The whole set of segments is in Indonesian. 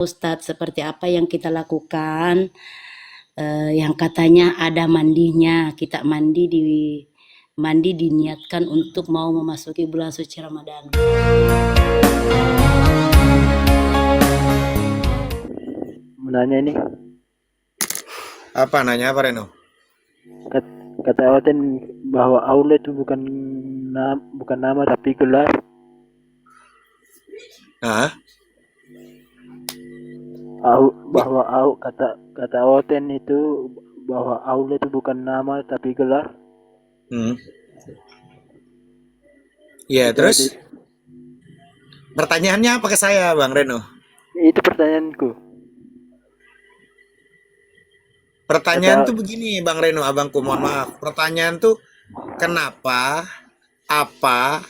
Ustadz, seperti apa yang kita lakukan, yang katanya ada mandinya, kita mandi diniatkan untuk mau memasuki bulan suci Ramadan. Menanya ini, Apa nanya apa Reno? kata Oten bahwa Allah itu bukan nama tapi gelar. Nah, Bahwa kata Oten itu bahwa Allah itu bukan nama tapi gelar. ya Itu terus ada- pertanyaannya apa ke saya Bang Reno? itu pertanyaanku. Pertanyaan Kata tuh begini Bang Reno, abangku mohon maaf. Pertanyaan tuh kenapa, apa,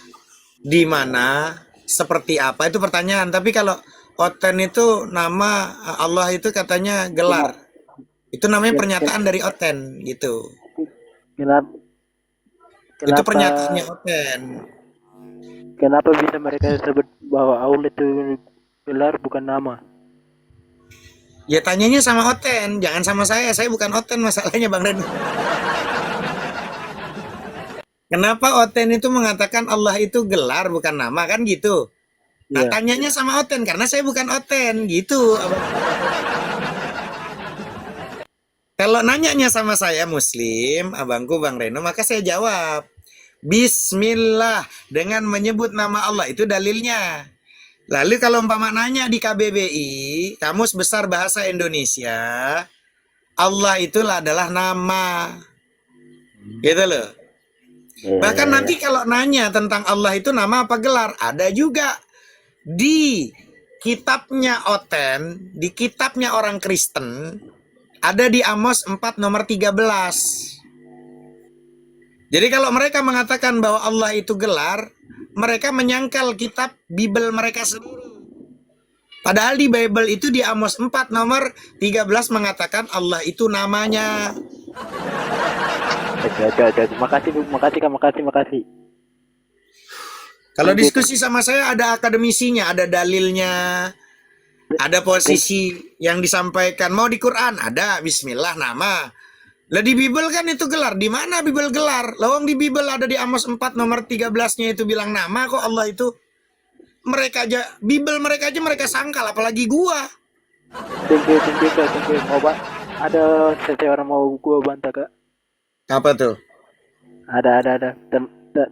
di mana, seperti apa itu pertanyaan. Tapi kalau Oten itu nama Allah itu katanya gelar. kenapa Itu namanya pernyataan dari Oten gitu. kenapa Itu kenapa pernyataannya Oten. kenapa bisa mereka sebut bahwa Allah itu gelar bukan nama? Ya tanyanya sama Oten, jangan sama saya. Saya bukan Oten masalahnya Bang Reno. Kenapa Oten itu mengatakan Allah itu gelar bukan nama kan gitu? Nah, Iya. tanyanya sama Oten karena saya bukan Oten gitu. Kalau nanyanya sama saya Muslim, abangku Bang Reno, maka saya jawab Bismillah dengan menyebut nama Allah itu dalilnya. Lalu kalau umpama nanya di KBBI, Kamus Besar Bahasa Indonesia, Allah itulah adalah nama. Gitu loh. Bahkan nanti kalau nanya tentang Allah itu nama apa gelar, ada juga di kitabnya Oten, di kitabnya orang Kristen, ada di Amos 4 nomor 13. Jadi kalau mereka mengatakan bahwa Allah itu gelar, mereka menyangkal kitab Bible mereka sendiri. Padahal di Bible itu di Amos 4 nomor 13 mengatakan Allah itu namanya. Oke. Makasih. Kalau diskusi sama saya ada akademisinya, ada dalilnya, ada posisi yang disampaikan. Mau di Quran ada Bismillah nama. Lah di Bible kan itu gelar. Di mana Bible gelar? Lawang di Bible ada di Amos 4 nomor 13-nya itu bilang nama kok Allah itu. Mereka aja Bible mereka aja mereka sangkal apalagi gua. Thank you. Ada seseorang mau gua bantah, Kak. Apa tuh? Ada.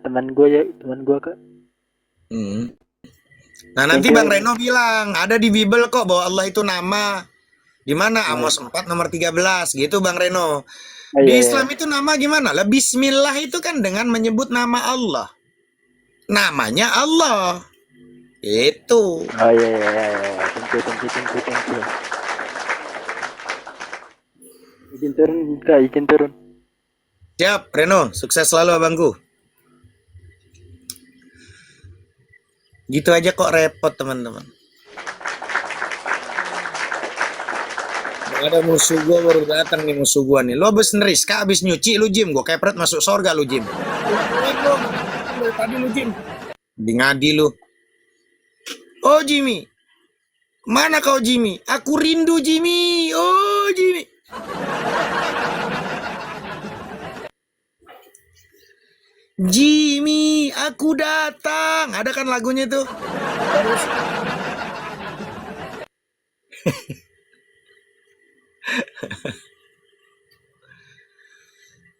Teman gua, Kak. Nah, nanti Bang Reno bilang ada di Bible kok bahwa Allah itu nama. Di mana Amos 4 nomor 13 gitu Bang Reno. Di Islam itu nama gimana? Lah Bismillah itu kan dengan menyebut nama Allah. Namanya Allah. Itu. Oh iya. Thank you. Izin turun. Siap, Reno. Sukses selalu abangku. Gitu aja kok repot teman-teman. Ada musuh gua baru datang nih musuh gua nih. Lo abis neriska, abis nyuci lu Jim. Gua kepret masuk sorga lu Jim. Tadi lu Jim. Di ngadi lu. Oh Jimmy. Mana kau Jimmy? Aku rindu Jimmy. Oh Jimmy. Jimmy, aku datang. Ada kan lagunya tuh?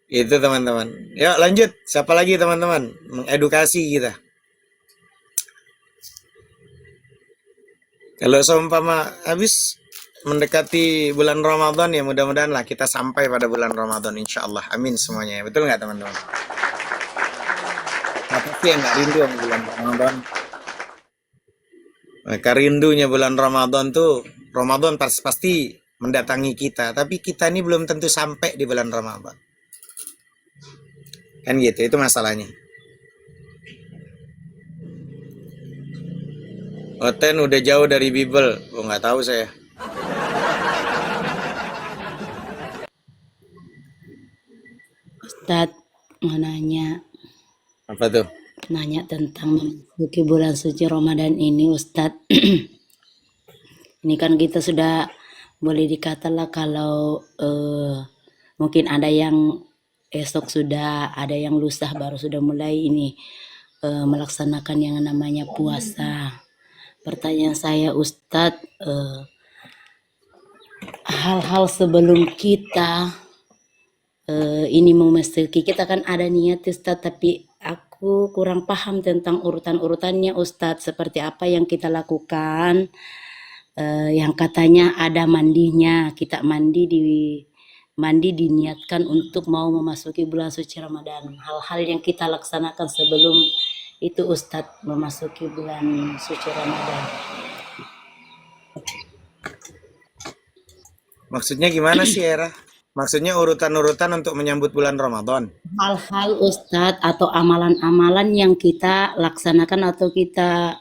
Itu teman-teman. Yuk lanjut. Siapa lagi teman-teman? Mengedukasi kita. Kalau seumpama habis mendekati bulan Ramadan ya mudah-mudahan lah kita sampai pada bulan Ramadan insya Allah. Amin semuanya. Betul nggak teman-teman? Apa sih yang nggak rindu sama bulan Ramadan? Maka rindunya bulan Ramadan tuh Ramadan pasti mendatangi kita, tapi kita ini belum tentu sampai di bulan Ramadan. Kan gitu, itu masalahnya. Oten udah jauh dari Bible. Oh nggak tahu saya. Ustadz mau nanya. Apa tuh? Nanya tentang memasuki bulan suci Ramadan ini Ustadz. Ini kan kita sudah boleh dikatalah kalau mungkin ada yang esok sudah, ada yang lusa baru sudah mulai ini melaksanakan yang namanya puasa. Pertanyaan saya Ustadz, hal-hal sebelum kita ini memasuki, kita kan ada niat Ustadz, tapi aku kurang paham tentang urutan-urutannya Ustadz, seperti apa yang kita lakukan. Yang katanya ada mandinya, kita mandi diniatkan untuk mau memasuki bulan suci Ramadan. Hal-hal yang kita laksanakan sebelum itu Ustadz memasuki bulan suci Ramadan. Maksudnya gimana sih, Era? Maksudnya urutan-urutan untuk menyambut bulan Ramadan. Hal-hal Ustadz atau amalan-amalan yang kita laksanakan atau kita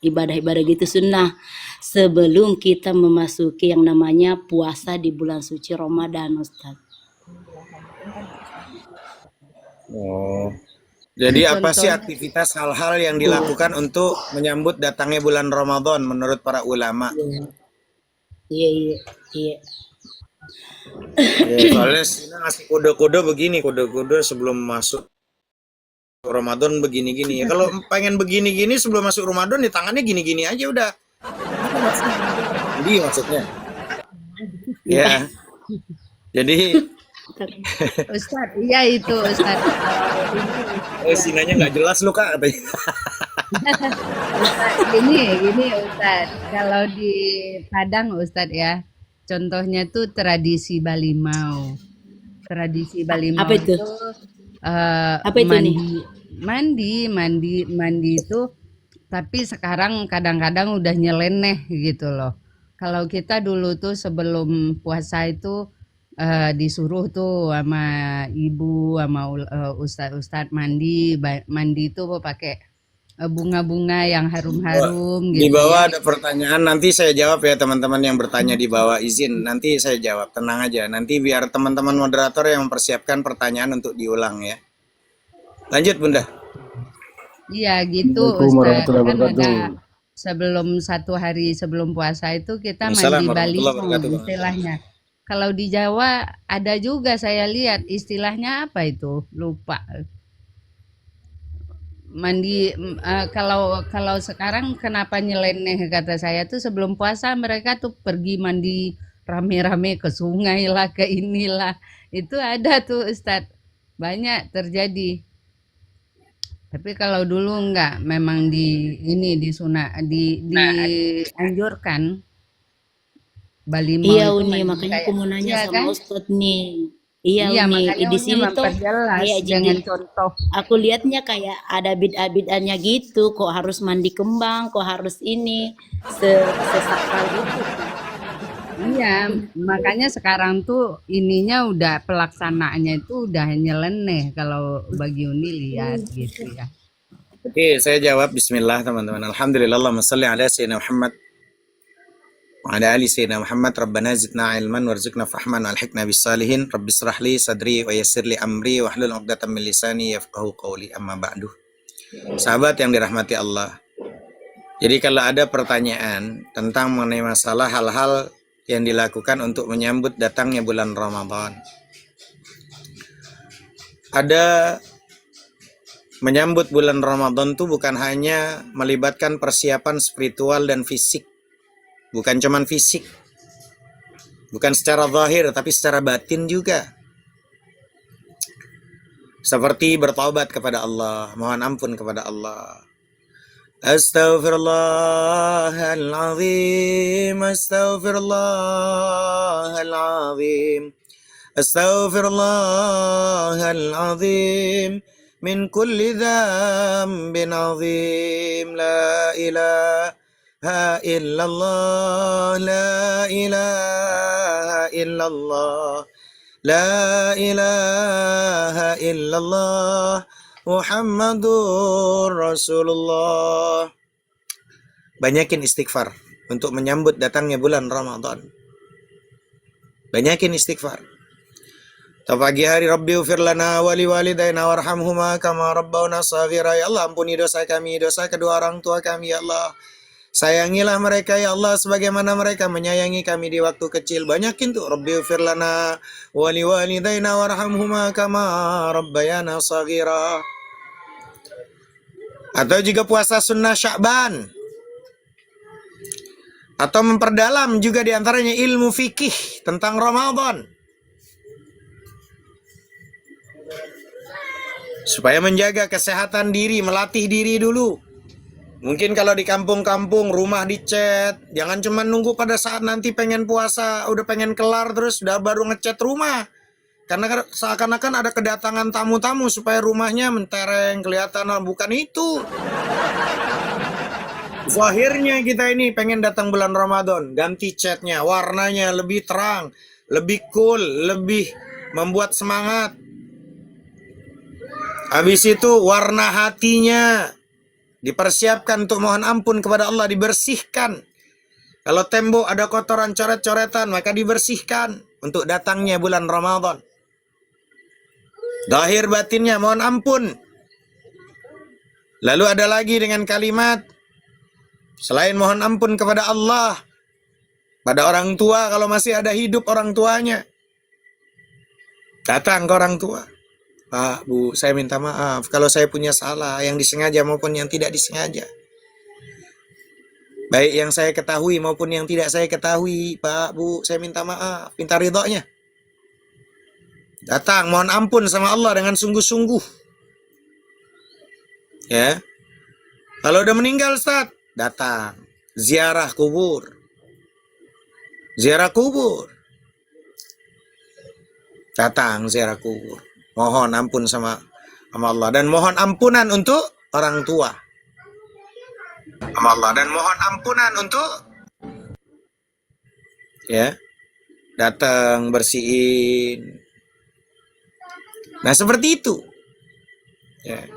ibadah-ibadah gitu sunnah sebelum kita memasuki yang namanya puasa di bulan suci Ramadan Ustadz. Oh. Jadi apa sih Contoh, aktivitas hal-hal yang dilakukan untuk menyambut datangnya bulan Ramadan menurut para ulama? Iya. Ya, soalnya Sina ngasih kode-kode begini, kode-kode sebelum masuk Ramadan begini-gini. Ya, kalau pengen begini-gini sebelum masuk Ramadan, di tangannya gini-gini aja udah. Jadi maksudnya. Ya. Jadi Ustadz, iya itu Ustadz. Sinanya nggak jelas lu Kak katanya. Ustadz, gini Ustadz. Kalau di Padang Ustadz ya, contohnya tuh tradisi Balimau. Tradisi Balimau Apa itu? Apa itu nih? mandi itu, tapi sekarang kadang-kadang udah nyeleneh gitu loh. Kalau kita dulu tuh sebelum puasa itu disuruh tuh sama ibu sama ustadz mandi itu pakai bunga-bunga yang harum-harum Di gitu bawah ya. ada pertanyaan, nanti saya jawab ya teman-teman yang bertanya di bawah, izin nanti saya jawab, tenang aja. Nanti biar teman-teman moderator yang mempersiapkan pertanyaan untuk diulang ya. Lanjut Bunda. Iya gitu Assalamualaikum Ustadz, warahmatullahi kan wabarakatuh. ada sebelum 1 hari sebelum puasa itu kita mandi Waalaikumsalam warahmatullahi Balimau wabarakatuh. istilahnya. Kalau di Jawa ada juga saya lihat istilahnya apa itu, lupa. Mandi kalau sekarang kenapa nyeleneh kata saya tuh sebelum puasa mereka tuh pergi mandi rame-rame ke sungai lah, ke inilah. Itu ada tuh Ustadz, banyak terjadi. Tapi kalau dulu enggak, memang dianjurkan Balimau Iya itu Uni, mandi makanya aku kayak mau nanya iya sama kan? Ustadz nih. Iya Iya, Uni, makanya di Uni sini tuh memperjelas iya dengan jadi contoh. aku lihatnya kayak ada bid'ah-bid'ahnya gitu, kok harus mandi kembang, kok harus ini sesakral gitu. Iya, makanya sekarang tuh ininya udah pelaksanaannya itu udah nyeleneh kalau bagi Uni lihat gitu ya. Oke, saya jawab bismillah teman-teman. Alhamdulillah, Allahumma shalli ala sayyidina Muhammad wa ala ali sayyidina Muhammad. Rabbana zidna ilman warzuqna fahman walhiqna bisalihin. Rabbi israh li sadri wa yassir li amri wahlul 'uqdatam min lisani yafqahu qawli. Amma ba'du. Sahabat yang dirahmati Allah. Jadi kalau ada pertanyaan tentang mengenai masalah hal-hal yang dilakukan untuk menyambut datangnya bulan Ramadan. Ada menyambut bulan Ramadan itu bukan hanya melibatkan persiapan spiritual dan fisik. Bukan cuman fisik. Bukan secara zahir, tapi secara batin juga. Seperti bertaubat kepada Allah, mohon ampun kepada Allah. Astaghfirullahalazim, astaghfirullahalazim, astaghfirullahalazim. Min kulli dzambin azim, la ilaha illallah, la ilaha illallah, la ilaha illallah, Muhammadur Rasulullah. Banyakin istighfar untuk menyambut datangnya bulan Ramadan. Banyakin istighfar. Pagi hari Rabbi ufir lana wali walidayna warhamhuma kama rabbawna saghira. Ya Allah, ampuni dosa kami, dosa kedua orang tua kami ya Allah. Sayangilah mereka ya Allah sebagaimana mereka menyayangi kami di waktu kecil. Banyakin tuh, Rabbighfir lana wa liwalidayna warhamhuma kama rabbayana shaghira. Atau juga puasa sunnah Sya'ban. Atau memperdalam juga diantaranya ilmu fikih tentang Ramadan. Supaya menjaga kesehatan diri, melatih diri dulu. Mungkin kalau di kampung-kampung rumah dicat, jangan cuma nunggu pada saat nanti pengen puasa, udah pengen kelar terus udah baru ngecat rumah. Karena seakan-akan ada kedatangan tamu-tamu supaya rumahnya mentereng, kelihatan, bukan itu. Zahirnya kita ini pengen datang bulan Ramadan, ganti catnya, warnanya lebih terang, lebih cool, lebih membuat semangat. Habis itu warna hatinya dipersiapkan untuk mohon ampun kepada Allah, dibersihkan. Kalau tembok ada kotoran coret-coretan, maka dibersihkan untuk datangnya bulan Ramadan. Zahir batinnya mohon ampun. Lalu ada lagi dengan kalimat, selain mohon ampun kepada Allah, pada orang tua kalau masih ada hidup orang tuanya. Datang ke orang tua. Pak, Bu, saya minta maaf kalau saya punya salah, yang disengaja maupun yang tidak disengaja. Baik yang saya ketahui maupun yang tidak saya ketahui. Pak, Bu, saya minta maaf, minta ridhonya. Datang, mohon ampun sama Allah dengan sungguh-sungguh. Ya. Kalau udah meninggal, Ustaz, datang. Ziarah kubur. Ziarah kubur. Datang, ziarah kubur. Mohon ampun sama Allah. Dan mohon ampunan untuk orang tua. Sama Allah. Dan mohon ampunan untuk, ya, datang, bersihin. Nah, seperti itu. Ya.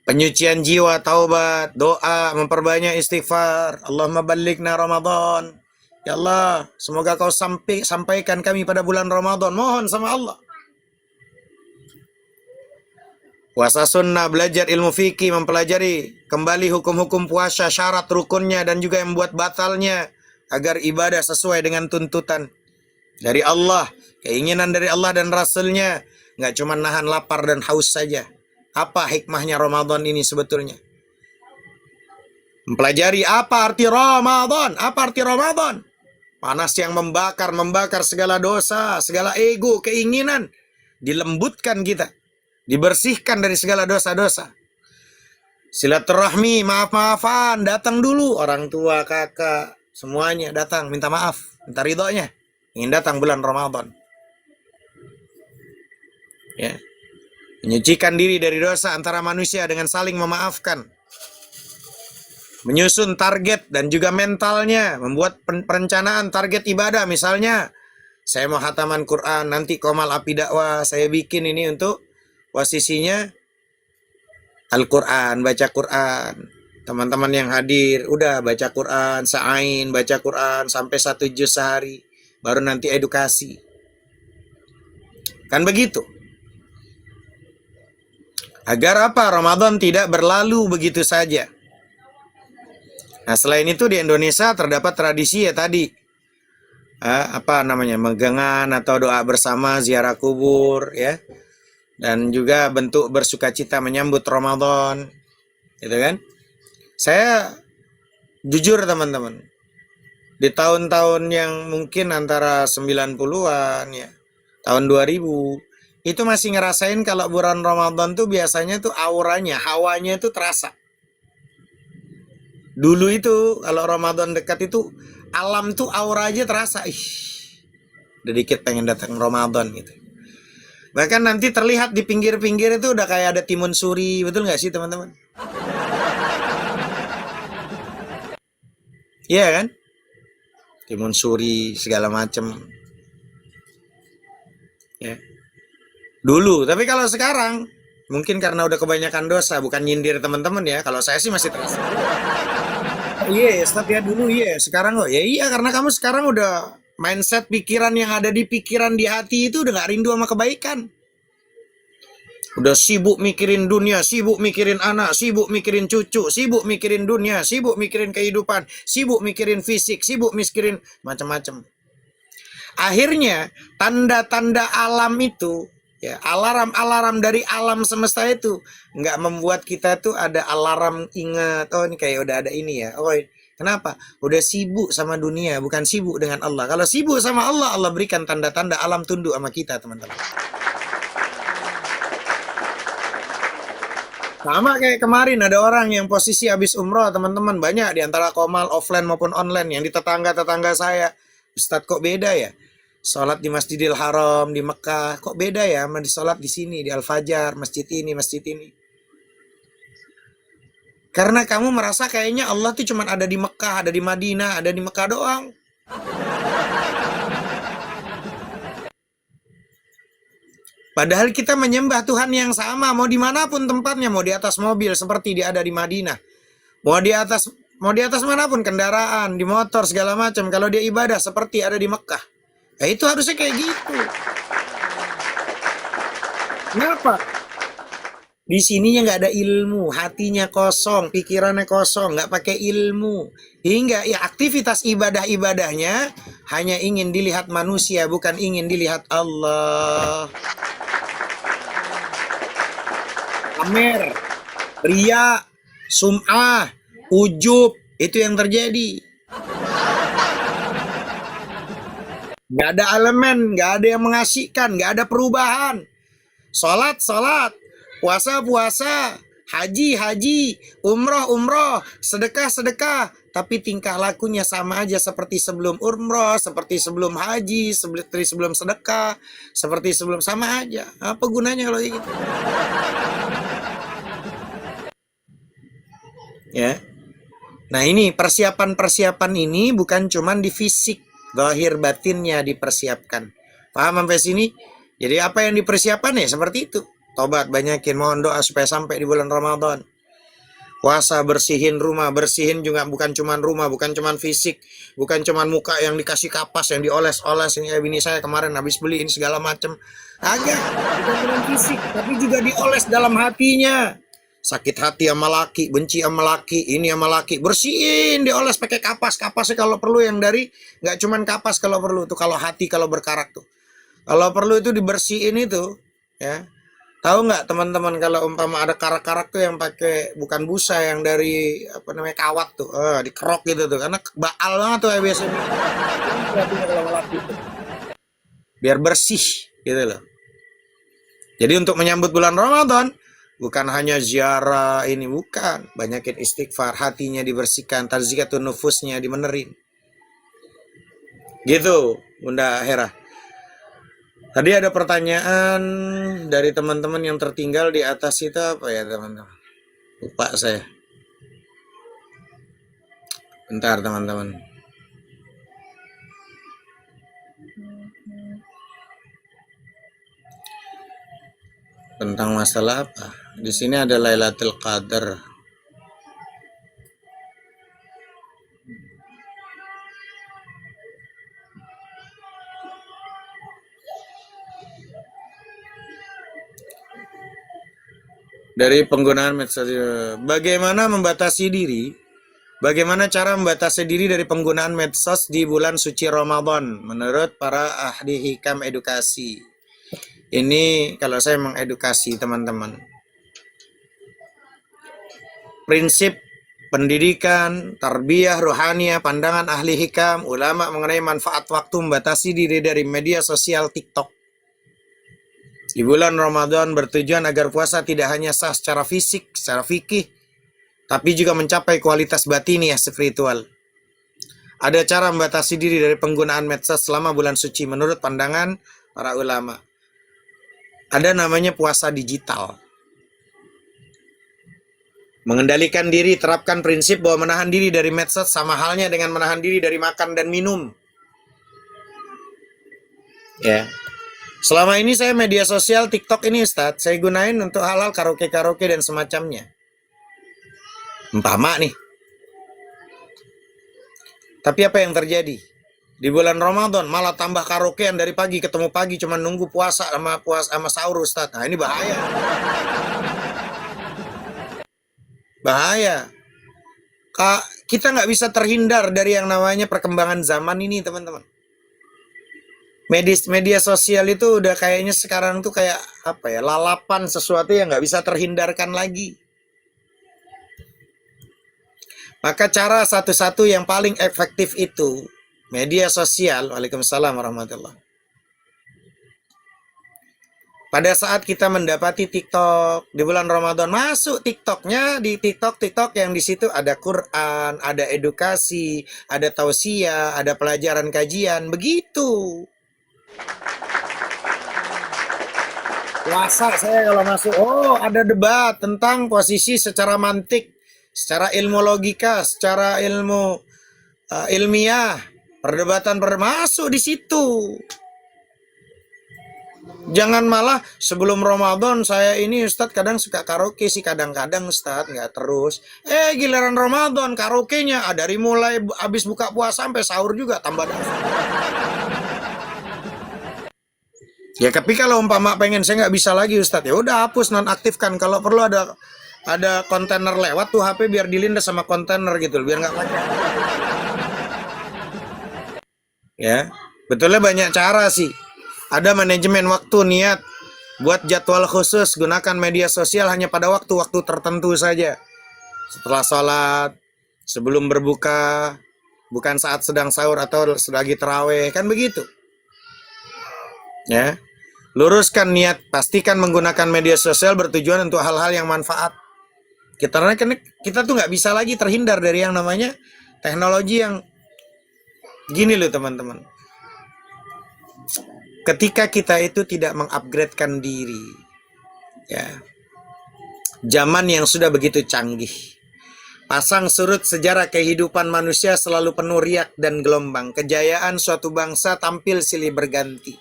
Penyucian jiwa, taubat, doa, memperbanyak istighfar. Allahumma ballighna Ramadan. Ya Allah, semoga kau sampaikan kami pada bulan Ramadan. Mohon sama Allah. Puasa sunnah, belajar ilmu fikih, mempelajari kembali hukum-hukum puasa, syarat rukunnya, dan juga yang membuat batalnya, agar ibadah sesuai dengan tuntutan dari Allah, keinginan dari Allah dan Rasulnya. Nggak cuma nahan lapar dan haus saja. Apa hikmahnya Ramadan ini sebetulnya? Mempelajari apa arti Ramadan. Apa arti Ramadan? Panas yang membakar segala dosa, segala ego, keinginan. Dilembutkan kita. Dibersihkan dari segala dosa-dosa. Silaturahmi, maaf-maafan, datang dulu. Orang tua, kakak, semuanya datang, minta maaf, minta ridhonya. Ingin datang bulan Ramadan. Ya. Menyucikan diri dari dosa antara manusia dengan saling memaafkan. Menyusun target dan juga mentalnya. Membuat perencanaan target ibadah. Misalnya, saya mau khataman Quran, nanti Komal Api Dakwah, saya bikin ini untuk posisinya Al-Quran, baca Quran. Teman-teman yang hadir, udah baca Quran, sa'ain, baca Quran sampai 1 juz sehari. Baru nanti edukasi. Kan begitu. Agar apa? Ramadan tidak berlalu begitu saja. Nah, selain itu di Indonesia terdapat tradisi ya tadi. Megangan atau doa bersama, ziarah kubur, ya. Dan juga bentuk bersukacita menyambut Ramadan, gitu kan? Saya jujur teman-teman, di tahun-tahun yang mungkin antara 90-an ya, tahun 2000, itu masih ngerasain kalau bulan Ramadan tuh biasanya tuh auranya, hawanya itu terasa. Dulu itu kalau Ramadan dekat itu alam tuh aura aja terasa. Udah dikit pengen datang Ramadan gitu. Bahkan nanti terlihat di pinggir-pinggir itu udah kayak ada timun suri, betul nggak sih teman-teman? Iya kan? Timun suri segala macem. Ya. Dulu, tapi kalau sekarang mungkin karena udah kebanyakan dosa, bukan nyindir teman-teman ya. Kalau saya sih masih terasa. Iya, ya dulu iya, sekarang kok. Ya iya, karena kamu sekarang udah mindset pikiran yang ada di pikiran di hati itu udah gak rindu sama kebaikan. Udah sibuk mikirin dunia, sibuk mikirin anak, sibuk mikirin cucu, sibuk mikirin dunia, sibuk mikirin kehidupan, sibuk mikirin fisik, sibuk mikirin macam-macam. Akhirnya tanda-tanda alam itu, ya alarm-alarm dari alam semesta itu nggak membuat kita tuh ada alarm ingat, oh ini kayak udah ada ini ya. Oh kenapa? Udah sibuk sama dunia, bukan sibuk dengan Allah. Kalau sibuk sama Allah, Allah berikan tanda-tanda alam tunduk sama kita, teman-teman. Sama kayak kemarin ada orang yang posisi habis umroh, teman-teman, banyak di antara komal offline maupun online yang di tetangga-tetangga saya. Ustadz kok beda ya? Sholat di Masjidil Haram di Mekah kok beda ya sama di sholat di sini di Al-Fajar, masjid ini, masjid ini. Karena kamu merasa kayaknya Allah tuh cuma ada di Mekah, ada di Madinah, ada di Mekah doang. Padahal kita menyembah Tuhan yang sama, mau dimanapun tempatnya, mau di atas mobil seperti dia ada di Madinah, mau di atas manapun kendaraan, di motor segala macam. Kalau dia ibadah seperti ada di Mekah, ya itu harusnya kayak gitu. Kenapa? Di sininya nggak ada ilmu, hatinya kosong, pikirannya kosong, nggak pakai ilmu, hingga ya aktivitas ibadahnya hanya ingin dilihat manusia, bukan ingin dilihat Allah. Pamer, ria, sum'ah, ujub, itu yang terjadi. Gak ada elemen, gak ada yang mengasihkan, gak ada perubahan. Sholat, puasa, haji, umroh, sedekah, tapi tingkah lakunya sama aja seperti sebelum umroh, seperti sebelum haji, seperti sebelum sedekah, seperti sebelum, sama aja. Apa gunanya kalau gitu? Ya. Nah ini persiapan ini bukan cuman di fisik, zahir batinnya dipersiapkan. Paham sampai sini? Jadi apa yang dipersiapkan ya seperti itu. Tobat banyakin, mohon doa supaya sampai di bulan Ramadan. Puasa, bersihin rumah, bersihin juga bukan cuman rumah, bukan cuman fisik, bukan cuman muka yang dikasih kapas, yang dioles-oles. Ini bini saya kemarin habis beli ini segala macam. Agak, bukan cuman fisik, tapi juga dioles dalam hatinya. Sakit hati sama laki, benci sama laki, ini sama laki, bersihin, dioles pakai kapas. Kapasnya kalau perlu yang dari, nggak cuman kapas kalau perlu tuh, kalau hati, kalau berkarak tuh. Kalau perlu itu dibersihin itu, ya. Tahu nggak teman-teman kalau umpama ada karak-karak tuh yang pakai bukan busa, yang dari apa namanya kawat tuh, dikerok gitu tuh, karena baal banget tuh ya biasanya. Biar bersih gitu loh. Jadi untuk menyambut bulan Ramadan, bukan hanya ziarah ini, bukan. Banyakin istighfar, hatinya dibersihkan, tazkiyatun nufusnya dimenerin. Gitu, Bunda Hera. Tadi ada pertanyaan dari teman-teman yang tertinggal di atas itu apa ya teman-teman? Lupa saya. Bentar teman-teman. Tentang masalah apa? Di sini ada Lailatul Qadar. Dari penggunaan medsos, bagaimana membatasi diri? Bagaimana cara membatasi diri dari penggunaan medsos di bulan suci Ramadan menurut para ahli hikam edukasi? Ini kalau saya mengedukasi teman-teman. Prinsip pendidikan, tarbiyah, ruhaniyah, pandangan ahli hikam, ulama mengenai manfaat waktu membatasi diri dari media sosial TikTok. Di bulan Ramadan bertujuan agar puasa tidak hanya sah secara fisik, secara fikih, tapi juga mencapai kualitas batiniah spiritual. Ada cara membatasi diri dari penggunaan medsos selama bulan suci menurut pandangan para ulama. Ada namanya puasa digital. Mengendalikan diri, terapkan prinsip bahwa menahan diri dari medsos sama halnya dengan menahan diri dari makan dan minum. Ya. Selama ini saya media sosial TikTok ini Ustadz, saya gunain untuk halal karaoke dan semacamnya. Umpama nih. Tapi apa yang terjadi? Di bulan Ramadan malah tambah karaokean dari pagi ketemu pagi, cuma nunggu puasa sama sahur Ustadz. Nah, ini bahaya. Bahaya. Kita nggak bisa terhindar dari yang namanya perkembangan zaman ini, teman-teman. Media sosial itu udah kayaknya sekarang tuh kayak apa ya, lalapan sesuatu yang nggak bisa terhindarkan lagi. Maka cara satu-satu yang paling efektif itu media sosial. Waalaikumsalam warahmatullahi. Pada saat kita mendapati TikTok di bulan Ramadan, masuk TikToknya, di TikTok yang di situ ada Quran, ada edukasi, ada tausiah, ada pelajaran kajian, begitu. Puasa saya kalau masuk, oh ada debat tentang posisi secara mantik, secara ilmu logika, secara ilmu ilmiah, perdebatan masuk di situ. Jangan malah sebelum Ramadan saya ini Ustadz kadang suka karaoke sih, kadang-kadang Ustadz, nggak terus. Giliran Ramadan karaoke-nya dari mulai habis buka puasa sampai sahur juga tambah dosa. Ya tapi kalau umpama pengen saya nggak bisa lagi Ustadz, ya udah hapus, nonaktifkan. Kalau perlu ada kontainer lewat tuh HP biar dilindas sama kontainer gitu, biar nggak pakai. Ya, betulnya banyak cara sih. Ada manajemen waktu, niat, buat jadwal khusus, gunakan media sosial hanya pada waktu-waktu tertentu saja. Setelah sholat, sebelum berbuka, bukan saat sedang sahur atau lagi terawih, kan begitu. Ya, luruskan niat, pastikan menggunakan media sosial bertujuan untuk hal-hal yang manfaat. Kita tuh nggak bisa lagi terhindar dari yang namanya teknologi yang gini loh teman-teman. Ketika kita itu tidak mengupgradekan diri, ya, zaman yang sudah begitu canggih, pasang surut sejarah kehidupan manusia selalu penuh riak dan gelombang, kejayaan suatu bangsa tampil silih berganti.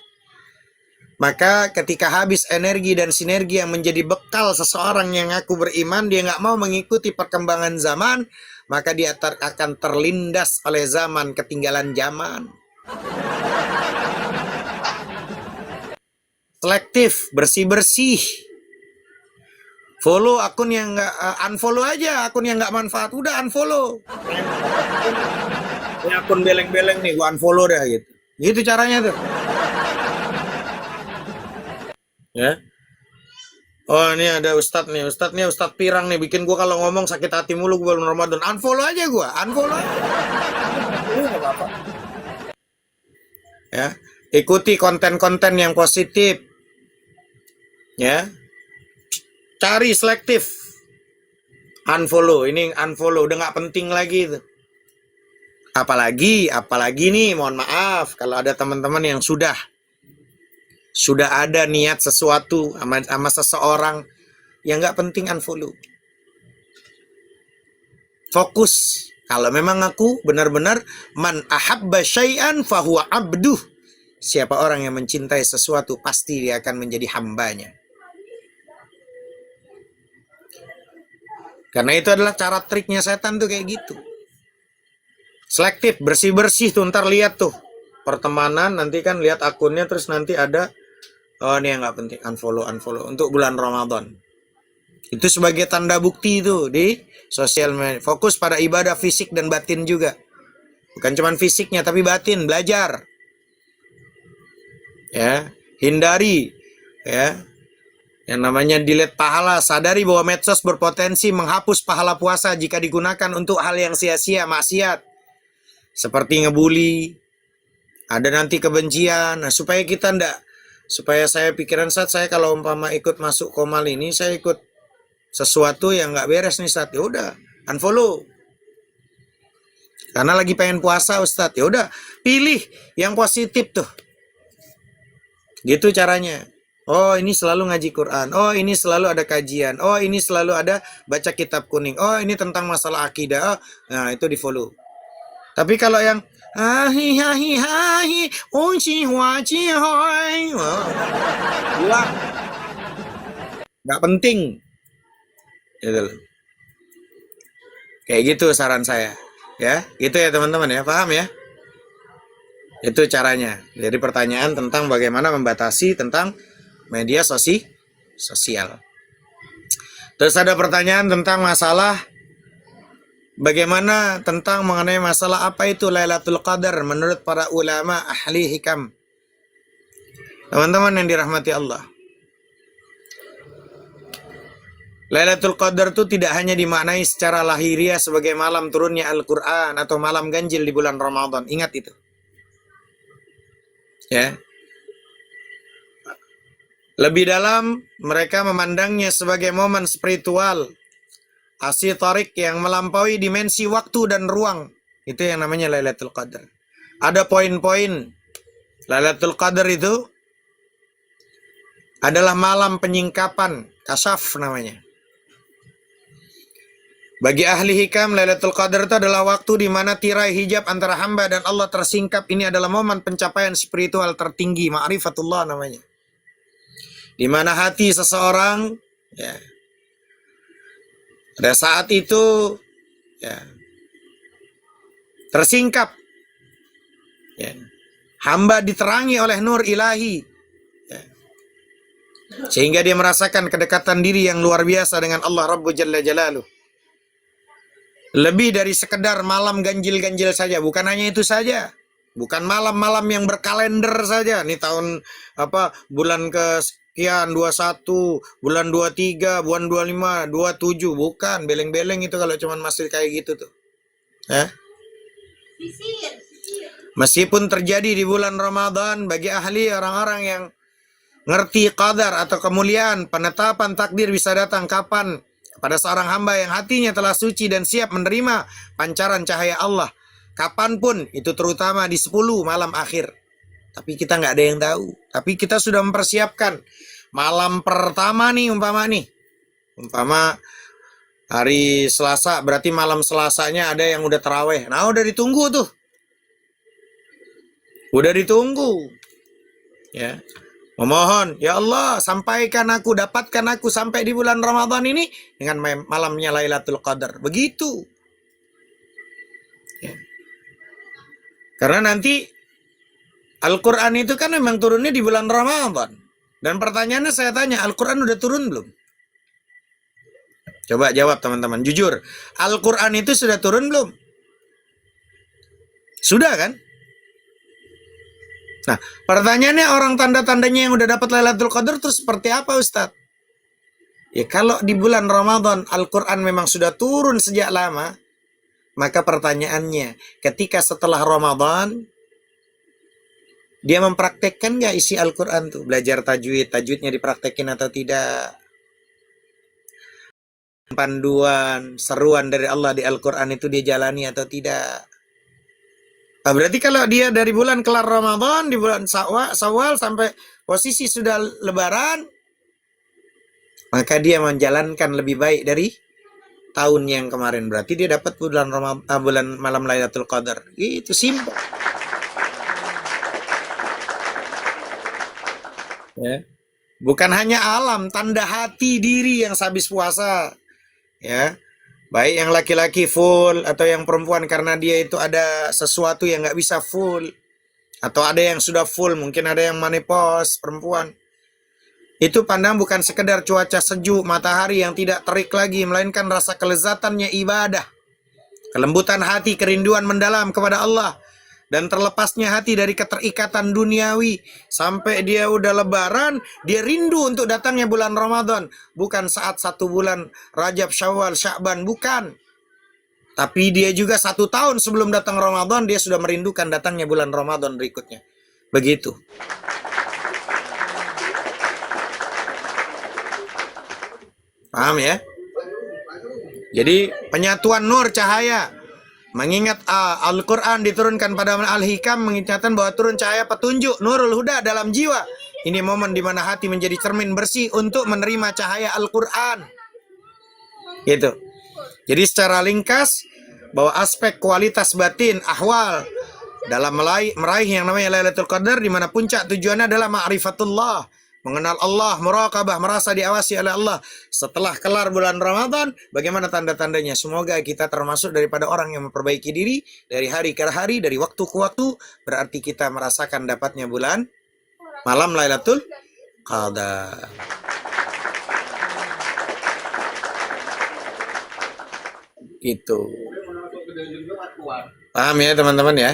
Maka ketika habis energi dan sinergi yang menjadi bekal seseorang yang ngaku beriman, dia nggak mau mengikuti perkembangan zaman, maka dia akan terlindas oleh zaman, ketinggalan zaman. Selektif, bersih-bersih. Follow akun yang nggak, unfollow aja akun yang nggak manfaat, udah unfollow. Ini akun beleng-beleng nih, gua unfollow dah gitu. Gitu caranya tuh. Ya. Oh ini ada Ustadz nih, Ustadz Pirang nih, bikin gua kalau ngomong sakit hati mulu bulan Ramadan. Unfollow aja gua, unfollow aja. Ya, ikuti konten-konten yang positif. Ya, cari selektif, unfollow, ini unfollow udah nggak penting lagi itu. Apalagi nih, mohon maaf kalau ada teman-teman yang sudah ada niat sesuatu sama seseorang yang nggak penting, unfollow. Fokus. Kalau memang aku benar-benar man ahabba syai'an fahuwa abduh. Siapa orang yang mencintai sesuatu pasti dia akan menjadi hambanya. Karena itu adalah cara triknya setan tuh kayak gitu. Selektif, bersih-bersih tuh, ntar lihat tuh. Pertemanan, nanti kan lihat akunnya, terus nanti ada, oh ini yang nggak penting, unfollow. Untuk bulan Ramadan. Itu sebagai tanda bukti itu di sosial media. Fokus pada ibadah fisik dan batin juga. Bukan cuma fisiknya, tapi batin, belajar. Ya, hindari, ya. Yang namanya delete pahala, sadari bahwa medsos berpotensi menghapus pahala puasa jika digunakan untuk hal yang sia-sia, maksiat. Seperti ngebully, ada nanti kebencian. Nah, supaya saya pikiran saat saya kalau umpama ikut masuk komal ini, saya ikut sesuatu yang nggak beres nih Ustadz, ya udah, unfollow. Karena lagi pengen puasa Ustadz, ya udah, pilih yang positif tuh. Gitu caranya. Oh ini selalu ngaji Quran. Oh ini selalu ada kajian. Oh ini selalu ada baca kitab kuning. Oh ini tentang masalah akidah. Oh, nah itu di follow. Tapi kalau yang nggak penting. Gitu. Kayak gitu saran saya. Ya, gitu ya teman-teman ya. Paham ya? Itu caranya. Jadi pertanyaan tentang bagaimana membatasi tentang media sosial. Terus ada pertanyaan tentang masalah bagaimana tentang mengenai masalah apa itu Lailatul Qadar menurut para ulama ahli hikam. Teman-teman yang dirahmati Allah. Lailatul Qadar itu tidak hanya dimaknai secara lahiriah sebagai malam turunnya Al-Quran atau malam ganjil di bulan Ramadan. Ingat itu. Ya. Lebih dalam, mereka memandangnya sebagai momen spiritual, asitarik yang melampaui dimensi waktu dan ruang. Itu yang namanya Lailatul Qadar. Ada poin-poin. Lailatul Qadar itu adalah malam penyingkapan, kasyaf namanya. Bagi ahli hikam, Lailatul Qadar itu adalah waktu di mana tirai hijab antara hamba dan Allah tersingkap. Ini adalah momen pencapaian spiritual tertinggi, ma'rifatullah namanya. Di mana hati seseorang, ya, pada saat itu, ya, tersingkap. Ya. Hamba diterangi oleh nur ilahi. Ya. Sehingga dia merasakan kedekatan diri yang luar biasa dengan Allah Rabbu Jalla Jalaluh. Lebih dari sekedar malam ganjil-ganjil saja, bukan hanya itu saja. Bukan malam-malam yang berkalender saja. Ini tahun bulan ke sekian 21, bulan 23, bulan 25, 27, bukan beleng-beleng itu kalau cuman masih kayak gitu tuh. Meskipun terjadi di bulan Ramadan, bagi ahli orang-orang yang ngerti qadar atau kemuliaan, penetapan takdir bisa datang kapan pada seorang hamba yang hatinya telah suci dan siap menerima pancaran cahaya Allah. Kapanpun, itu terutama di 10 malam akhir. Tapi kita nggak ada yang tahu. Tapi kita sudah mempersiapkan malam pertama nih, umpama hari Selasa, berarti malam Selasanya ada yang udah taraweh. Nah, udah ditunggu tuh. Udah ditunggu. Ya. Memohon, ya Allah, sampaikan aku, dapatkan aku sampai di bulan Ramadan ini dengan malamnya Lailatul Qadar. Begitu. Ya. Karena nanti Al-Quran itu kan memang turunnya di bulan Ramadan. Dan pertanyaannya saya tanya, Al-Quran udah turun belum? Coba jawab teman-teman, jujur. Al-Quran itu sudah turun belum? Sudah kan? Nah, pertanyaannya orang tanda-tandanya yang udah dapat Lailatul Qadar terus seperti apa Ustadz? Ya kalau di bulan Ramadan Al-Quran memang sudah turun sejak lama, maka pertanyaannya, ketika setelah Ramadan, dia mempraktekkan nggak isi Al-Quran tuh? Belajar tajwidnya dipraktekin atau tidak? Panduan, seruan dari Allah di Al-Quran itu dia jalani atau tidak? Nah, berarti kalau dia dari bulan kelar Ramadan, di bulan Syawal sampai posisi sudah Lebaran, maka dia menjalankan lebih baik dari tahun yang kemarin. Berarti dia dapat bulan malam Lailatul Qadar. Itu simpel. Ya. Bukan hanya alam, tanda hati diri yang sehabis puasa. Ya. Baik yang laki-laki full atau yang perempuan karena dia itu ada sesuatu yang nggak bisa full. Atau ada yang sudah full, mungkin ada yang menopause perempuan. Itu pandang bukan sekedar cuaca sejuk, matahari yang tidak terik lagi, melainkan rasa kelezatannya ibadah. Kelembutan hati, kerinduan mendalam kepada Allah. Dan terlepasnya hati dari keterikatan duniawi. Sampai dia udah lebaran, dia rindu untuk datangnya bulan Ramadan. Bukan saat 1 bulan Rajab, Syawal, Sya'ban, bukan. Tapi dia juga 1 tahun sebelum datang Ramadan, dia sudah merindukan datangnya bulan Ramadan berikutnya. Begitu. Paham ya? Jadi penyatuan nur cahaya. Mengingat Al-Quran diturunkan pada Al-Hikam, mengingatkan bahwa turun cahaya petunjuk, Nurul Huda dalam jiwa. Ini momen di mana hati menjadi cermin bersih untuk menerima cahaya Al-Quran. Gitu. Jadi secara ringkas, bahwa aspek kualitas batin, ahwal, dalam meraih yang namanya Lailatul Qadar, di mana puncak tujuannya adalah ma'rifatullah, mengenal Allah, muraqabah, merasa diawasi oleh Allah. Setelah kelar bulan Ramadan, bagaimana tanda-tandanya? Semoga kita termasuk daripada orang yang memperbaiki diri dari hari ke hari, dari waktu ke waktu. Berarti kita merasakan dapatnya bulan malam Lailatul Qadar. Gitu. Paham ya teman-teman ya?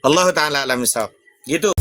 Allah Ta'ala alam bisawab. Gitu.